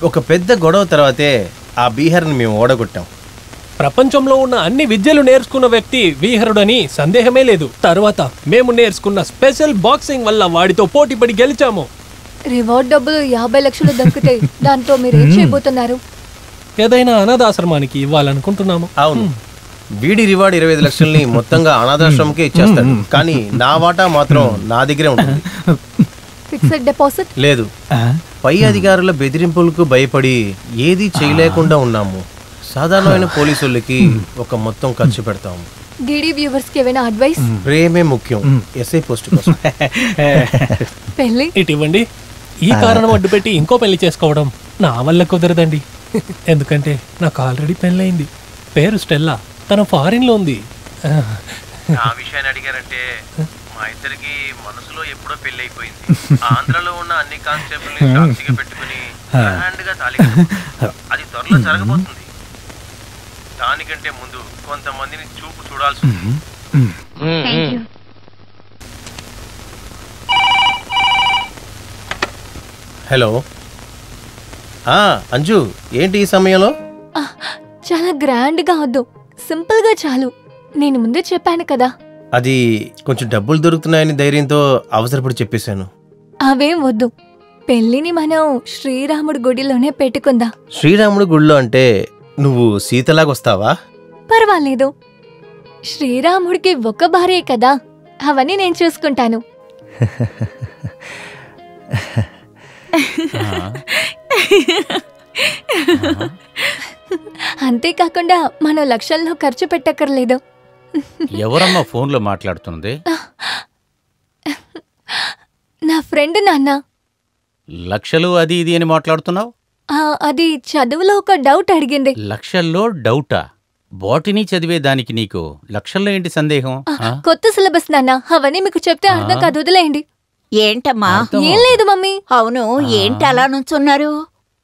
ఒక పెద్ద గొడవ తర్వాతే ఆ బీహార్ని మేము ఓడగొట్టాం. ప్రపంచంలో ఉన్న అన్ని విద్యలు నేర్చుకున్న వ్యక్తి వీహరుడని సందేహమే లేదు. తర్వాత మేము నేర్చుకున్న స్పెషల్ బాక్సింగ్ వల్ల వాడితో పోటీపడి గెలిచాము. రివార్డ్ డబ్బులు 50 లక్షలు దక్కుతాయి. దాంతో మీరు ఏం చేయబోతున్నారు? ఏదైనా అనాథాశ్రమానికి ఇవ్వాలనుకుంటున్నాము. అవును, వీడి రివార్డ్ 25 లక్షల్ని మొత్తంగా అనాథాశ్రమంకే ఇచ్చేస్తాడు. కానీ నా వాటా మాత్రం నా దగ్గరే ఉంటుంది. ఫిక్స్డ్ డిపాజిట్ లేదు. పై అధికారుల బెదిరింపులకు భయపడి ఏది చేయలేకుండా ఉన్నాము. సాధారణమైన పోలీసులకి ఒక మొత్తం ఖర్చు పెడతాము. డీడీ వ్యూవర్స్ కి ఏమైనా అడ్వైస్? ప్రేమే ముఖ్యం. ఎస్ఐ పోస్ట్ కోసం. పెళ్లి ఇటు ఇవ్వండి. ఈ కారణం అడ్డు పెట్టి ఇంకో పెళ్లి చేసుకోవడం నా వల్ల కుదరదండి. ఎందుకంటే నాకు ఆల్రెడీ పెళ్ళయింది. పేరు స్టెల్లా. తన ఫారిన్ లో ఉంది. ఆ విషయాన్ని అడిగారంటే మా ఇద్దరికి మనసులో ఎప్పుడో పెళ్లి అయిపోయింది. ఆంధ్రలో ఉన్న అన్ని కానిస్టేబుల్ ని సాక్షిగా పెట్టుకుని హ్యాండ్గా తాళి అది త్వరలో జరగబోతుంది. దానికంటే ముందు కొంతమందిని చూపు చూడాల్సి ఉంది. హలో అంజు, ఏంటి ఈ సమయంలో? చాలా గ్రాండ్ గా వద్దు, సింపుల్ గా చాలు. నేను ముందే చెప్పాను కదా. అది కొంచెం డబ్బులు దొరుకుతున్నాయని ధైర్యంతో అవసరపడి చెప్పేశాను. అవేం వద్దు. పెళ్లిని మనం శ్రీరాముడి గుడిలోనే పెట్టుకుందా. శ్రీరాముడి గుడిలో అంటే నువ్వు సీతలాగొస్తావా? పర్వాలేదు. శ్రీరాముడికి ఒక భార్యే కదా, అవన్నీ నేను చూసుకుంటాను. అంతేకాకుండా మనం లక్షల్లో ఖర్చు పెట్టక్కర్లేదు. ఎవరమ్మా ఫోన్లో మాట్లాడుతున్నది? నా ఫ్రెండ్ నాన్న. లక్షలు అది ఇది అని మాట్లాడుతున్నావు? అది చదువులో ఒక డౌట్ అడిగింది. లక్షల్లో డౌటా? బాటనీ చదివే దానికి నీకు లక్షల్లో ఏంటి సందేహం? కొత్త సిలబస్ నాన్న, అవన్నీ మీకు చెప్తే అర్థం కాదు, వదిలేయండి. ఏంటమ్మా? ఏం లేదు మమ్మీ. అవును, ఏంటి అలా నుంచున్నారు?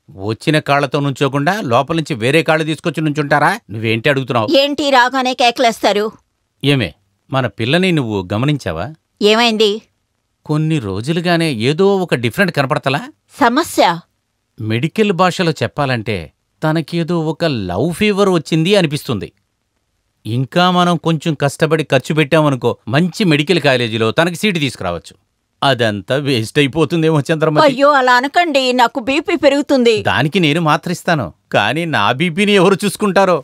వచ్చిన కాళ్లతో నుంచోకుండా లోపల నుంచి వేరే కాళ్ళు తీసుకొచ్చి నుంచుంటారా? నువ్వేంటి అడుగుతున్నావు? ఏంటి రాగానే కేకలేస్తారు? ఏమే, మన పిల్లని నువ్వు గమనించావా? ఏమైంది? కొన్ని రోజులుగానే ఏదో ఒక డిఫరెంట్ కనపడతలా? సమస్య? మెడికల్ భాషలో చెప్పాలంటే తనకేదో ఒక లవ్ ఫీవర్ వచ్చింది అనిపిస్తుంది. ఇంకా మనం కొంచెం కష్టపడి ఖర్చు పెట్టామనుకో, మంచి మెడికల్ కాలేజీలో తనకి సీటు తీసుకురావచ్చు. అదంతా వేస్ట్ అయిపోతుందేమో చంద్రమతి. అయ్యో అలా అనకండి, నాకు బీపీ పెరుగుతుంది. దానికి నేను మాత్రిస్తాను, కానీ నా బీపీని ఎవరు చూసుకుంటారో?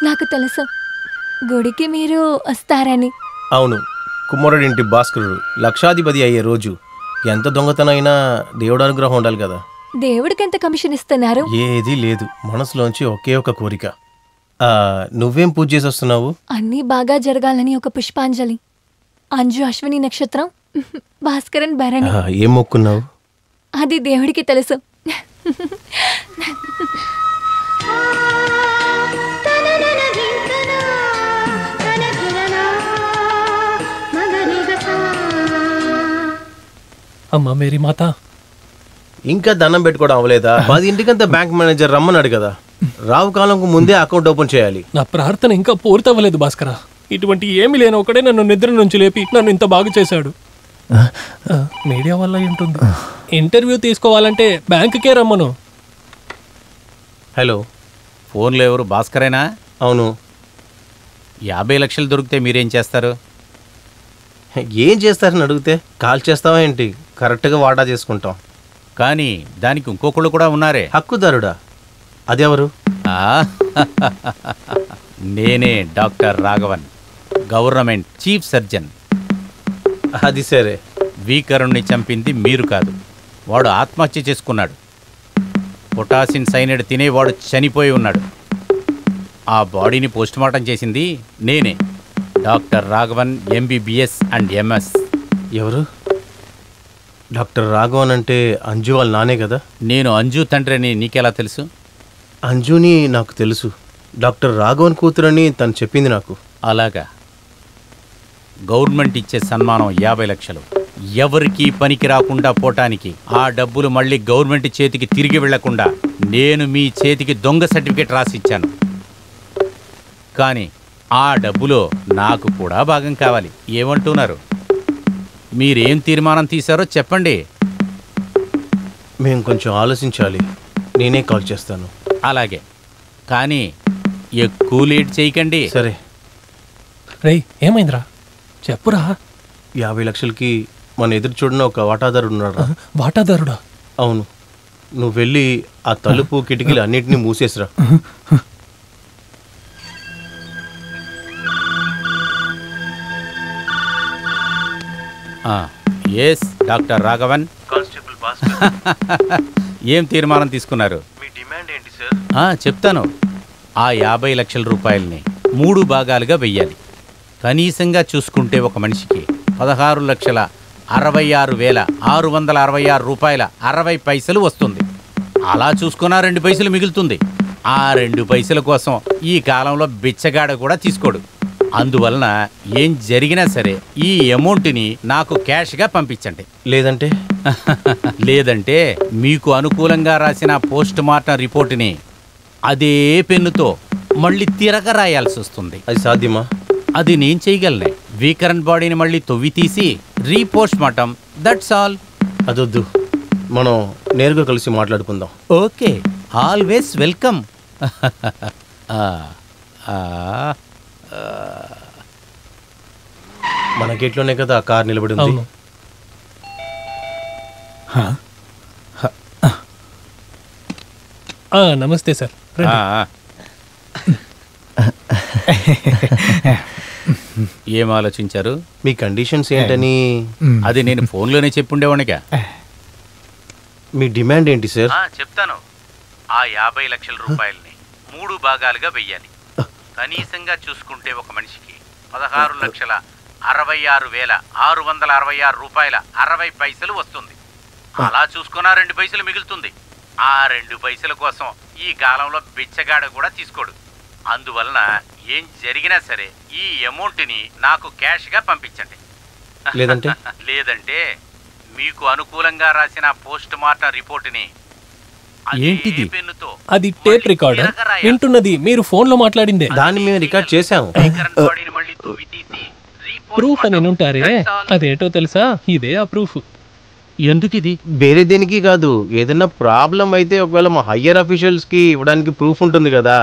నాకు తెలుసు గుడికి మీరు వస్తారని. అవును, కుమ్మరుడింటి భాస్కరుడు లక్షాధిపతి అయ్యే రోజు ఎంత దొంగతనైనా దేవుడు అనుగ్రహం ఉండాలి కదా. దేవుడికి ఎంత కమిషన్ ఇస్తున్నారు? ఏదీ లేదు, మనసులోంచి ఒకే ఒక కోరిక. నువ్వేం పూజ చేసి వస్తున్నావు? అన్నీ బాగా జరగాలని ఒక పుష్పాంజలి. అంజు అశ్విని నక్షత్రం, భాస్కరన్ భరణి. ఏం మొక్కున్నావు? అది దేవుడికి తెలుసు. అమ్మా మేరీ మాత, ఇంకా దండం పెట్టుకోవడం అవ్వలేదా? 10 బ్యాంక్ మేనేజర్ రమ్మన్నాడు కదా. రావు కాలంకు ముందే అకౌంట్ ఓపెన్ చేయాలి. నా ప్రార్థన ఇంకా పూర్తవ్వలేదు భాస్కరా. ఇటువంటి ఏమీ లేని ఒకడే నన్ను నిద్ర నుంచి లేపి నన్ను ఇంత బాగు చేశాడు. మీడియా వల్ల ఉంటుంది. ఇంటర్వ్యూ తీసుకోవాలంటే బ్యాంకుకే రమ్మను. హలో, ఫోన్లో ఎవరు? భాస్కరేనా? అవును. 50 లక్షలు దొరికితే మీరేం చేస్తారు? ఏం చేస్తారని అడిగితే కాల్ చేస్తావా ఏంటి? కరెక్ట్గా వాటా చేసుకుంటాం. కానీ దానికి ఇంకొకళ్ళు కూడా ఉన్నారే. హక్కుదారుడా? అదెవరు? నేనే, doctor Raghavan, government chief surgeon. అది సరే. వీకరుణ్ణి చంపింది మీరు కాదు, వాడు ఆత్మహత్య చేసుకున్నాడు. పొటాసిన్ సైనైడ్ తినేవాడు చనిపోయి ఉన్నాడు. ఆ బాడీని పోస్ట్మార్టం చేసింది నేనే, doctor Raghavan, MBBS and MS. ఎవరు? డాక్టర్ రాఘవన్ అంటే అంజు వాళ్ళ నానే కదా? నేను అంజు తండ్రి అని నీకెలా తెలుసు? అంజుని నాకు తెలుసు. డాక్టర్ రాఘవన్ కూతురని తను చెప్పింది నాకు. అలాగా. గవర్నమెంట్ ఇచ్చే సన్మానం 50 లక్షలు. ఎవరికీ పనికి రాకుండా పోటానికి ఆ డబ్బులు మళ్ళీ గవర్నమెంట్ చేతికి తిరిగి వెళ్లకుండా నేను మీ చేతికి దొంగ సర్టిఫికేట్ రాసిచ్చాను. కానీ ఆ డబ్బులో నాకు కూడా భాగం కావాలి. ఏమంటున్నారు? మీరేం తీర్మానం తీశారో చెప్పండి. మేము కొంచెం ఆలోచించాలి. నేనే కాల్ చేస్తాను. అలాగే, కానీ ఎక్కువ లేట్ చేయకండి. సరే. రేయ్ ఏమైందిరా చెప్పురా. 50 లక్షలకి మన ఎదురు చూడన ఒక వాటాదారు ఉన్నాడు. వాటాదారుడా? అవును. నువ్వు వెళ్ళి ఆ తలుపు కిటికీలు అన్నిటినీ మూసేసిరా. Yes doctor Raghavan. Constable Bhaskar. ఏం తీర్మానం తీసుకున్నారు? మీ డిమాండ్ ఏంటి సార్? చెప్తాను. ఆ 50 లక్షల రూపాయలని 3 భాగాలుగా వెయ్యాలి. కనీసంగా చూసుకుంటే ఒక మనిషికి 16,66,666 రూపాయల 60 పైసలు వస్తుంది. అలా చూసుకున్నా 2 పైసలు మిగులుతుంది. ఆ 2 పైసల కోసం ఈ కాలంలో బిచ్చగాడ కూడా తీసుకోడు. అందువలన ఏం జరిగినా సరే ఈ అమౌంట్ని నాకు క్యాష్గా పంపించండి. లేదంటే లేదంటే మీకు అనుకూలంగా రాసిన పోస్ట్ మార్టం రిపోర్టుని అదే పెన్నుతో మళ్ళీ తిరగ రాయాల్సి వస్తుంది. అది సాధ్యమా? అది నేను చేయగలనే. వీకరెంట్ బాడీని మళ్ళీ తొవ్వి తీసి రీపోస్ట్ మార్టం, దట్స్ ఆల్. అదొద్దు, మనం నేరుగా కలిసి మాట్లాడుకుందాం. Okay, always welcome. మన గేట్లోనే కదా ఆ కార్ నిలబడి ఉంది. అవును. నమస్తే సార్. ఏం ఆలోచించారు? మీ కండిషన్స్ ఏంటని? అది నేను ఫోన్లోనే చెప్పుండేవానిగా. మీ డిమాండ్ ఏంటి సార్? చెప్తాను. ఆ 50 లక్షల రూపాయలని 3 భాగాలుగా వెయ్యాలి. కనీసంగా చూసుకుంటే ఒక మనిషికి 16,66,666 రూపాయల 60 పైసలు వస్తుంది. అలా చూసుకున్నా 2 పైసలు మిగులుతుంది. ఆ 2 పైసల కోసం ఈ కాలంలో బిచ్చగాడ కూడా తీసుకోడు. అందువలన ఏం జరిగినా సరే ఈ అమౌంట్ని నాకు క్యాష్గా పంపించండి. లేదంటే లేదంటే మీకు అనుకూలంగా రాసిన పోస్ట్ మార్టం రిపోర్టుని ఏంటిది పెన్నుతో అది టేప్ రికార్డర్. వింటున్నది మీరు ఫోన్లో మాట్లాడిందే. దాన్ని మేము రికార్డ్ చేసాము. ప్రూఫ్ అని ఉంటారే, అదేటో తెలుసా? ఇదే ఆ ప్రూఫ్. ఎందుకు ఇది? వేరే దేనికి కాదు, ఏదైనా ప్రాబ్లం అయితే ఒకవేళ మా హయ్యర్ అఫీషియల్స్ కి ఇవ్వడానికి ప్రూఫ్ ఉంటుంది కదా.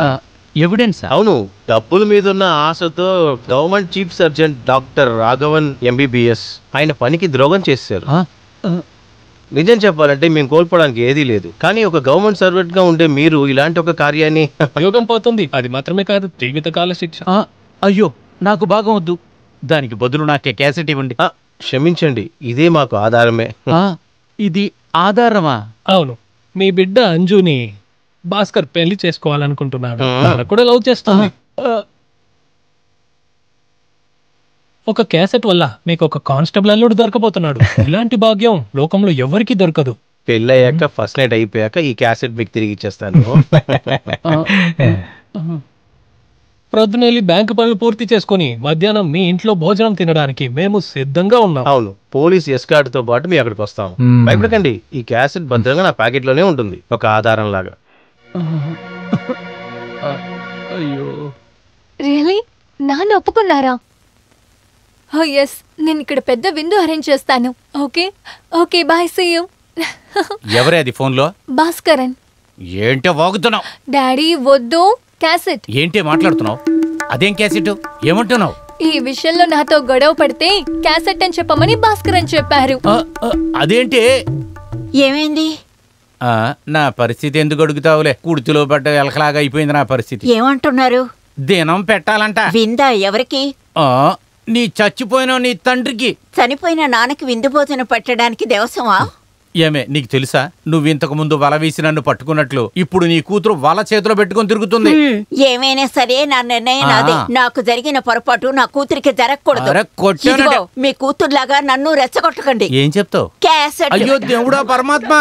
ఎవిడెన్స్? అవును. డబ్బుల మీద ఉన్న ఆశతో government chief surgeon doctor Raghavan MBBS ఆయన పనికి ద్రోహం చేశారు. నిజం చెప్పాలంటే మేము కోల్పోవడానికి ఏదీ లేదు. కానీ ఒక గవర్నమెంట్ సర్వెంట్ గా ఉండే మీరు ఇలాంటి ఒక కార్యాన్ని యోగం పోతుంది. అది మాత్రమే కాదు, జీవితకాల శిక్ష. అయ్యో, నాకు భాగం వద్దు. దానికి బదులు నాకే క్యాసెట్ ఇవ్వండి. క్షమించండి, ఇదే మాకు ఆధారమే. ఇది ఆధారమా? అవును. మీ బిడ్డ అంజుని భాస్కర్ పెళ్లి చేసుకోవాలనుకుంటున్నాడు. తనకు కూడా లవ్ చేస్తుంది. ఒక క్యాసెట్ వల్ల మీకు ఒక కానిస్టేబుల్ అల్లుడు దొరకబోతున్నాడు. ఇలాంటి భాగ్యం లోకంలో ఎవరికీ దొరకదు. పెళ్ళయ్యాక ఫస్ట్ నైట్ అయిపోయాక ఈ క్యాసెట్ మీకు తిరిగి ఇచ్చేస్తాను. ప్రొద్దునెళ్ళి బ్యాంకు పనులు పూర్తి చేసుకుని మధ్యాహ్నం మీ ఇంట్లో భోజనం తినడానికి మేము సిద్ధంగా ఉన్నాం. అవును, పోలీస్ ఎస్కార్ట్ తో పాటు మీ అక్కడికి వస్తాం. భయపడకండి, ఈ క్యాసెట్ భద్రంగా నా ప్యాకెట్ లోనే ఉంటుంది, ఒక ఆధారం లాగా. అయ్యో, రియలీ? నాన్న ఒప్పుకున్నారా? ఓ ఎస్, నేను ఇక్కడ పెద్ద విందు అరేంజ్ చేస్తాను. Okay okay, bye, see you. ఎవరే అది ఫోన్లో? భాస్కరన్. ఏంటో వాగుతున్నావు? డాడీ వద్దు, క్యాసెట్. ఏంటి మాట్లాడుతున్నావు? అదేం క్యాసెట్? ఏమంటున్నావు? ఈ విషయంలో నాతో గొడవ పడితే క్యాసెట్ అని చెప్పమని భాస్కరన్ చెప్పారు. అదేంటి? ఏమైంది? నా పరిస్థితి ఎందుకు అడుగుతావులే, కుడితిలో పడ్డ ఎలకలాగా అయిపోయింది నా పరిస్థితి. ఏమంటున్నారు? దినం పెట్టాలంట. విందా? ఎవరికి? నీ చచ్చిపోయిన నీ తండ్రికి. చనిపోయిన నాన్నకి విందు భోజనం పెట్టడానికి దేవసమా? ఏమే, నీకు తెలుసా నువ్వు ఇంతకు ముందు వల వేసి నన్ను పట్టుకున్నట్లు ఇప్పుడు నీ కూతురు వల చేతిలో పెట్టుకుని తిరుగుతుంది. ఏమైనా సరే నా నిర్ణయం నాదే. నాకు జరిగిన పొరపాటు నా కూతురికి జరగకూడదు. మీ కూతురులాగా నన్ను రెచ్చగొట్టకండి. ఏం చెప్తావు? క్యాసెట్. అయ్యో దేవుడా పరమాత్మ!